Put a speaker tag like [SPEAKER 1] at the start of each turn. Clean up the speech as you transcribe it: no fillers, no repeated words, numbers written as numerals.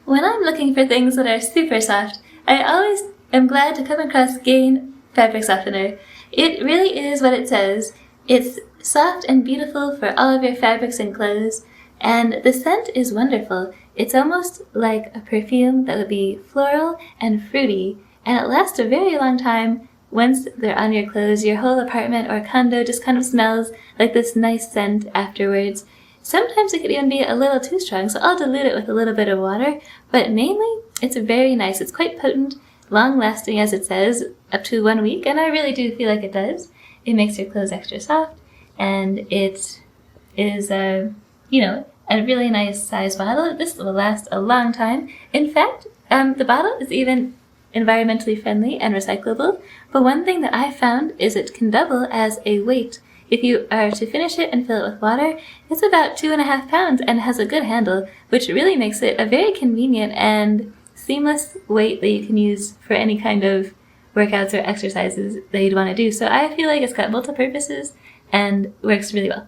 [SPEAKER 1] When I'm looking for things that are super soft, I always am glad to come across Gain Fabric Softener. It really is what it says. It's soft and beautiful for all of your fabrics and clothes, and the scent is wonderful. It's almost like a perfume that would be floral and fruity, and it lasts a very long time. Once they're on your clothes, your whole apartment or condo just kind of smells like this nice scent afterwards. Sometimes it could even be a little too strong, so I'll dilute it with a little bit of water, but mainly it's very nice. It's quite potent, long-lasting as it says, up to 1 week, and I really do feel like it does. It makes your clothes extra soft, and it is a really nice size bottle. This will last a long time. In fact, the bottle is even environmentally friendly and recyclable, but one thing that I found is it can double as a weight. If you are to finish it and fill it with water, it's about 2.5 pounds and has a good handle, which really makes it a very convenient and seamless weight that you can use for any kind of workouts or exercises that you'd want to do. So I feel like it's got multiple purposes and works really well.